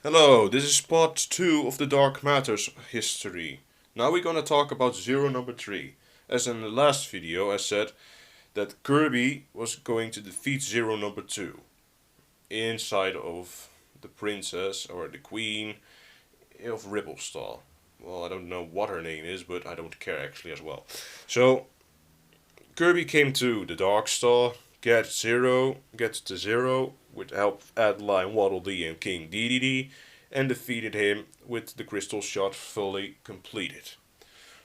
Hello, this is part 2 of the Dark Matters history. Now we're gonna talk about Zero number 3. As in the last video I said that Kirby was going to defeat Zero number 2 inside of the princess or the queen of Ripplestar. Well, I don't know what her name is, but I don't care actually as well. So Kirby came to the Dark Star, gets to Zero with help of Adeline, Waddle Dee, and King Dedede, and defeated him with the crystal shot fully completed.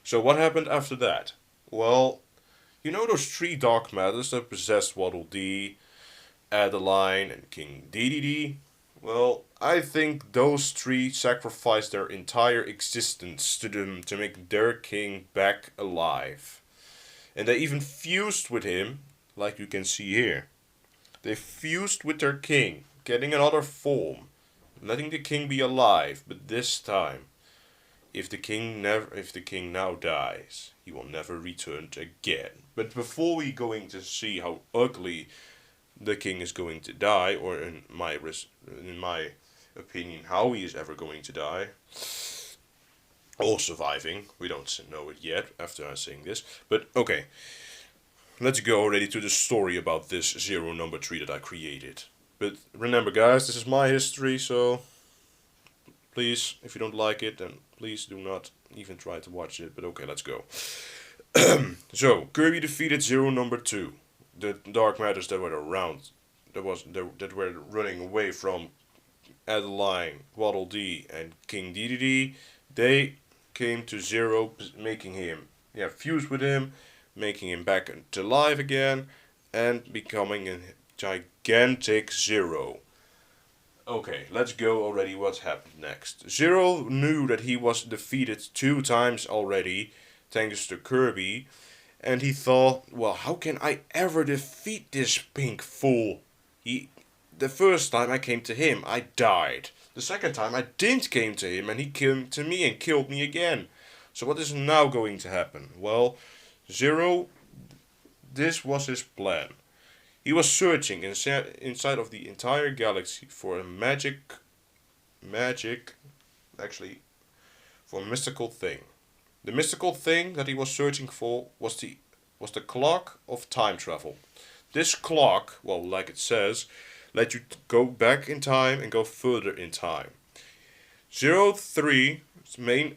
So what happened after that? Well, you know those three dark matters that possessed Waddle Dee, Adeline, and King Dedede? Well, I think those three sacrificed their entire existence to them to make their king back alive. And they even fused with him, like you can see here. They fused with their king, getting another form, letting the king be alive, but this time, if the king now dies, he will never return again. But before we going to see how ugly the king is going to die, or in my opinion, how he is ever going to die, or surviving, we don't know it yet after I'm saying this, but okay. Let's go already to the story about this Zero number 3 that I created. But remember guys, this is my history, so please, if you don't like it, then please do not even try to watch it. But okay, let's go. So, Kirby defeated Zero number 2. The Dark Matters that were around, that were running away from Adeline, Waddle Dee, and King Dedede, they came to Zero, making him, fuse with him, making him back to life again, and becoming a gigantic Zero. Okay, let's go already what happened next. Zero knew that he was defeated 2 times already, thanks to Kirby, and he thought, well, how can I ever defeat this pink fool? The first time I came to him, I died. The second time I didn't came to him, and he came to me and killed me again. So what is now going to happen? Well, Zero, this was his plan. He was searching inside of the entire galaxy for a actually, for a mystical thing. The mystical thing that he was searching for was the clock of time travel. This clock, well, like it says, let you go back in time and go further in time. Zero 3's main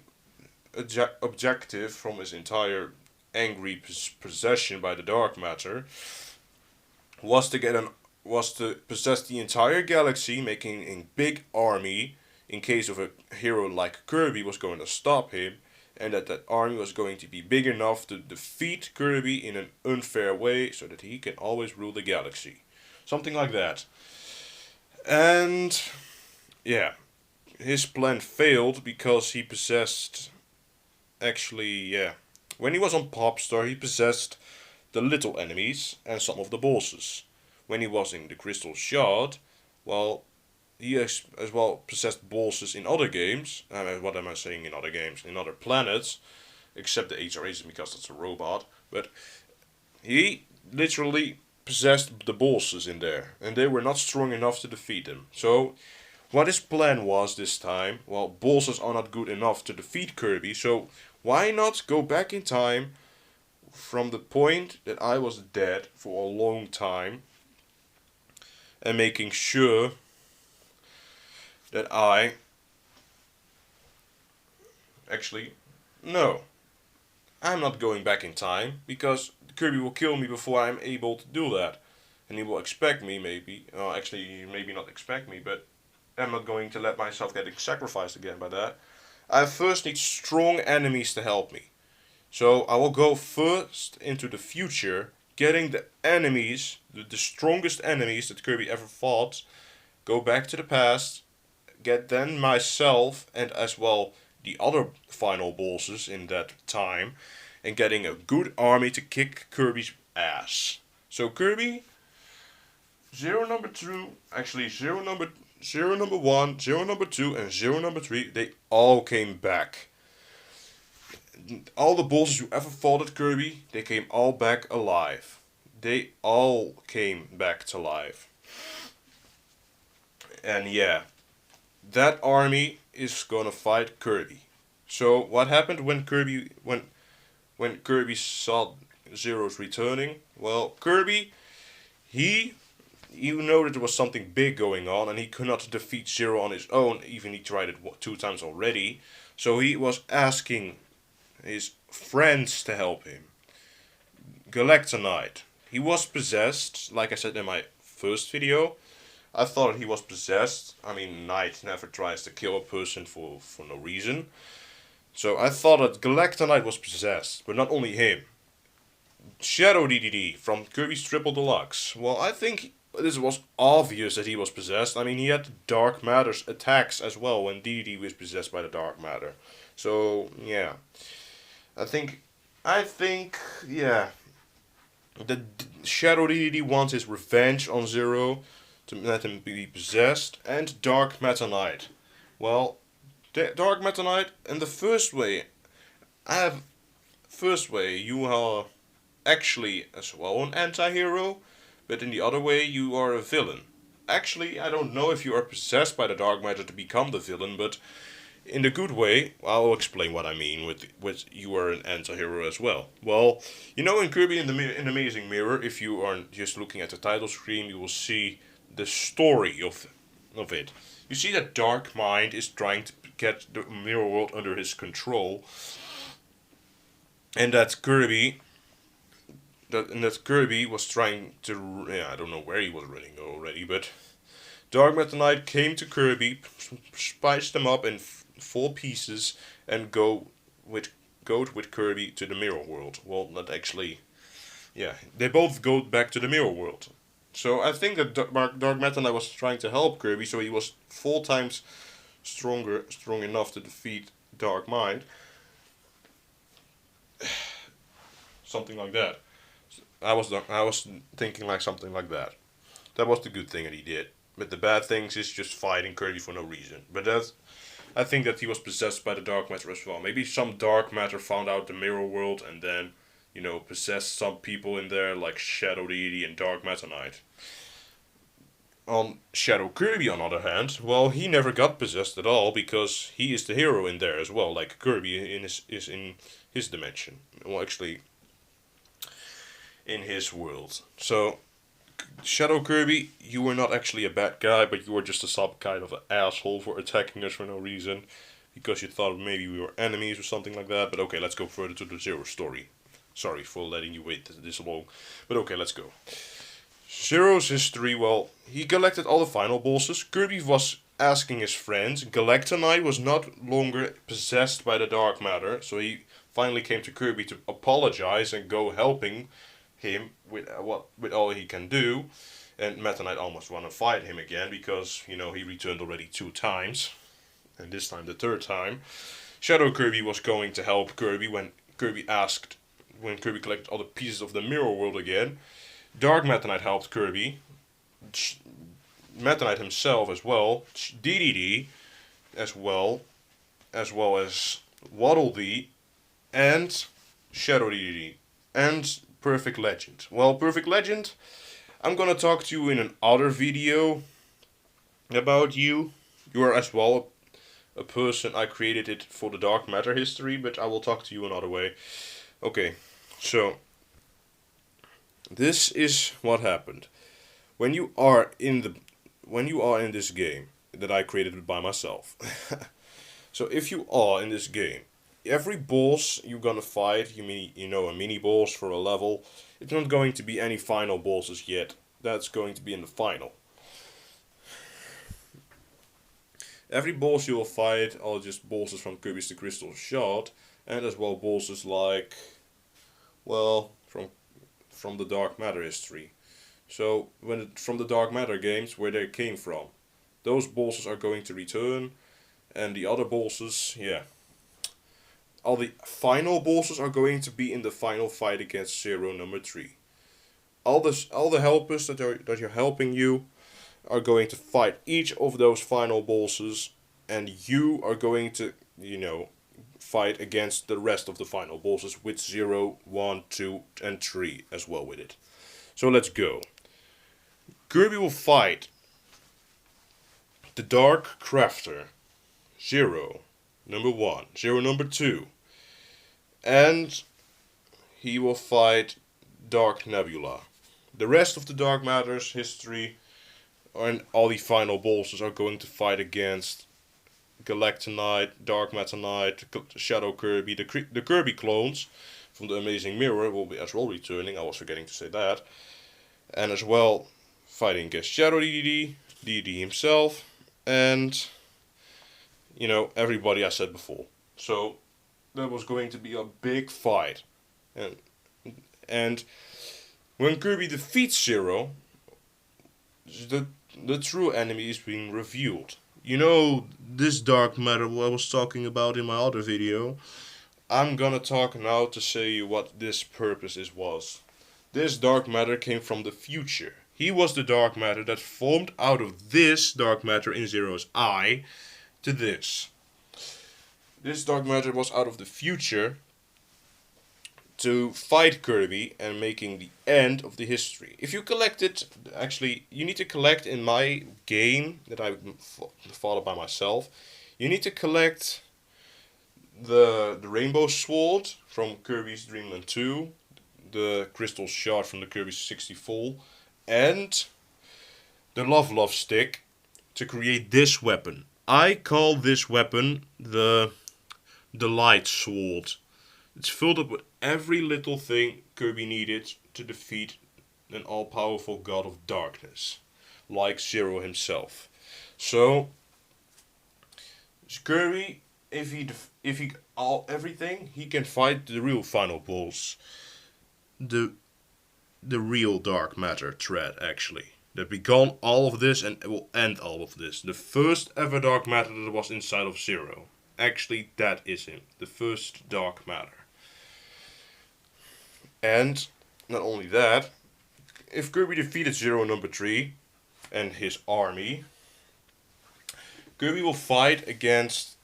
objective from his entire angry possession by the dark matter was to possess the entire galaxy, making a big army in case of a hero like Kirby was going to stop him, and that army was going to be big enough to defeat Kirby in an unfair way so that he can always rule the galaxy. Something like that. And yeah, his plan failed because he possessed, when he was on Popstar, he possessed the little enemies and some of the bosses. When he was in the Crystal Shard, well, he as well possessed bosses in other games. What am I saying in other games? In other planets, except the HRAs because that's a robot. But he literally possessed the bosses in there, and they were not strong enough to defeat him. So, what his plan was this time, well, bosses are not good enough to defeat Kirby, so why not go back in time from the point that I was dead for a long time and making sure that no, I'm not going back in time because Kirby will kill me before I'm able to do that. And he will expect me, maybe. Maybe not expect me, but I'm not going to let myself get sacrificed again by that. I first need strong enemies to help me. So I will go first into the future, getting the enemies, the strongest enemies that Kirby ever fought, go back to the past, get then myself and as well the other final bosses in that time, and getting a good army to kick Kirby's ass. So Kirby, Zero number 2, Zero number 1, Zero number 2, and Zero number 3, they all came back. All the bosses who ever fought at Kirby, they came all back alive. They all came back to life. And yeah, that army is gonna fight Kirby. So what happened when Kirby saw Zero's returning? Well, Kirby, he you know that there was something big going on, and he could not defeat Zero on his own. Even he tried it two times already. So he was asking his friends to help him. Galactonite. He was possessed, like I said in my first video. I thought he was possessed. I mean, Knight never tries to kill a person for no reason. So I thought that Galactonite was possessed, but not only him. Shadow DDD from Kirby's Triple Deluxe. Well, I think this was obvious that he was possessed. I mean, he had Dark Matter's attacks as well when DDD was possessed by the Dark Matter. So, yeah. Yeah. The Shadow DDD wants his revenge on Zero to let him be possessed, and Dark Matter Knight. Well, Dark Matter Knight, in the first way, you are actually as well an anti-hero, but in the other way you are a villain. Actually, I don't know if you are possessed by the dark matter to become the villain, but in the good way, I'll explain what I mean with you are an anti-hero as well. Well, you know in Kirby in Amazing Mirror, if you are just looking at the title screen, you will see the story of it. You see that Dark Mind is trying to get the mirror world under his control, and that Kirby was trying to. Yeah, I don't know where he was running already, but Dark Matter Knight came to Kirby, spiced them up in four pieces, and go with Kirby to the mirror world. Well, not actually. Yeah, they both go back to the mirror world. So I think that Dark Matter Knight was trying to help Kirby, so he was 4 times strong enough to defeat Dark Mind. Something like that. I was thinking like something like that. That was the good thing that he did. But the bad things is just fighting Kirby for no reason. But I think that he was possessed by the dark matter as well. Maybe some dark matter found out the mirror world and then, possessed some people in there like Shadow Deity and Dark Matter Knight. On Shadow Kirby, on the other hand, well, he never got possessed at all because he is the hero in there as well. Like Kirby is in his dimension. Well, actually, in his world. So, Shadow Kirby, you were not actually a bad guy, but you were just some kind of an asshole for attacking us for no reason. Because you thought maybe we were enemies or something like that. But okay, let's go further to the Zero story. Sorry for letting you wait this long. But okay, let's go. Zero's history, well, he collected all the final bosses. Kirby was asking his friends. Galactonite was not longer possessed by the dark matter. So he finally came to Kirby to apologize and go helping him with all he can do, and Meta Knight almost want to fight him again because he returned already 2 times, and this time the 3rd time. Shadow Kirby was going to help Kirby when Kirby collected all the pieces of the mirror world again. Dark Meta Knight helped Kirby, Meta Knight himself as well, DDD as well as Waddle Dee and Shadow DDD and Perfect Legend. Well, Perfect Legend, I'm gonna talk to you in another video about you. You are as well a person. I created it for the Dark Matter history, but I will talk to you another way. Okay, so this is what happened when you are in this game that I created by myself. So if you are in this game, every boss you're gonna fight, a mini boss for a level, it's not going to be any final bosses yet. That's going to be in the final. Every boss you will fight are just bosses from Kirby's The Crystal Shard, and as well bosses like, well, from the Dark Matter history. So from the Dark Matter games where they came from, those bosses are going to return, and the other bosses, yeah. All the final bosses are going to be in the final fight against Zero number 3. All the helpers that are helping you are going to fight each of those final bosses, and you are going to, fight against the rest of the final bosses with 0, 1, 2, and 3 as well with it. So let's go. Kirby will fight The Dark Crafter. Zero. Number 1. Zero number 2. And he will fight Dark Nebula. The rest of the Dark Matter's history and all the final bosses are going to fight against Galactonite, Dark Matter Knight, Shadow Kirby, the Kirby clones from the Amazing Mirror will be as well returning. I was forgetting to say that. And as well fighting against Shadow DDD himself, and you know, everybody I said before. So that was going to be a big fight. And when Kirby defeats Zero, the true enemy is being revealed. You know, this dark matter I was talking about in my other video, I'm gonna talk now to say what this purpose was. This dark matter came from the future. He was the dark matter that formed out of this dark matter in Zero's eye to this. This dark matter was out of the future to fight Kirby and making the end of the history. If you collect it, actually, you need to collect in my game that I followed by myself. You need to collect the Rainbow Sword from Kirby's Dream Land 2, the Crystal Shard from the Kirby 64, and the Love Stick to create this weapon. I call this weapon the Light Sword. It's filled up with every little thing Kirby needed to defeat an all-powerful god of darkness, like Zero himself. So Kirby, if he everything, he can fight the real final boss, the real dark matter threat actually, that began all of this and will end all of this. The first ever dark matter that was inside of Zero. Actually, that is him, the first dark matter. And not only that, if Kirby defeated Zero number 3 and his army, Kirby will fight against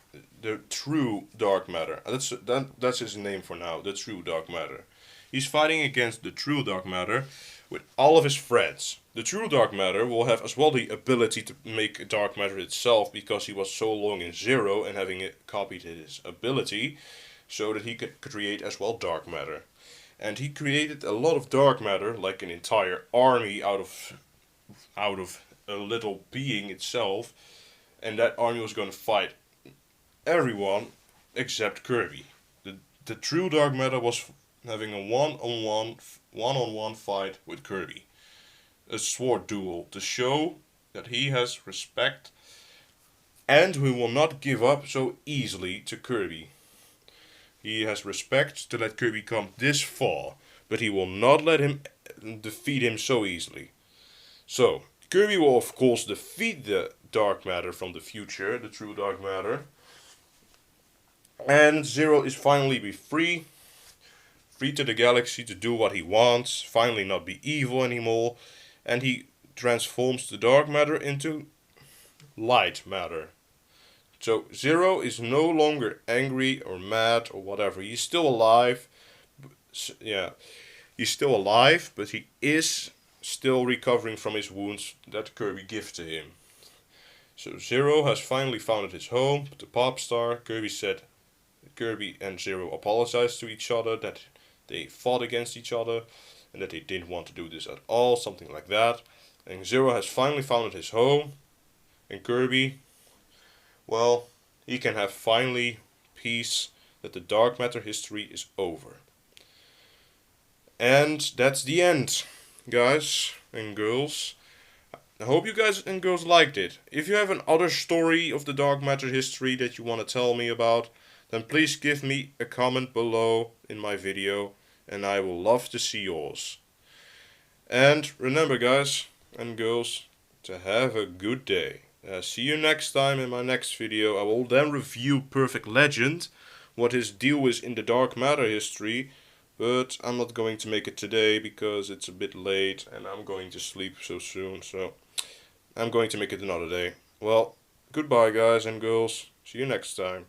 the true dark matter. That's his name for now, the true dark matter. He's fighting against the true dark matter with all of his friends. The true dark matter will have as well the ability to make dark matter itself, because he was so long in Zero and having it copied his ability so that he could create as well dark matter. And he created a lot of dark matter, like an entire army out of a little being itself, and that army was going to fight everyone except Kirby. The true dark matter was having a one-on-one fight with Kirby. A sword duel to show that he has respect and he will not give up so easily to Kirby. He has respect to let Kirby come this far, but he will not let him defeat him so easily. So, Kirby will of course defeat the dark matter from the future, the true dark matter. And Zero is finally be free to the galaxy to do what he wants, finally not be evil anymore, and he transforms the dark matter into light matter. So Zero is no longer angry or mad or whatever. He's still alive. Yeah, he's still alive, but he is still recovering from his wounds that Kirby gave to him. So Zero has finally found his home, the pop star. Kirby and Zero apologized to each other that they fought against each other and that they didn't want to do this at all, something like that. And Zero has finally found his home, and Kirby, well, he can have finally peace that the dark matter history is over. And that's the end, guys and girls. I hope you guys and girls liked it. If you have another story of the dark matter history that you want to tell me about, then please give me a comment below in my video, and I will love to see yours. And remember, guys and girls, to have a good day. See you next time in my next video. I will then review Perfect Legend, what his deal is in the dark matter history, but I'm not going to make it today because it's a bit late and I'm going to sleep so soon, so I'm going to make it another day. Well, goodbye guys and girls, see you next time.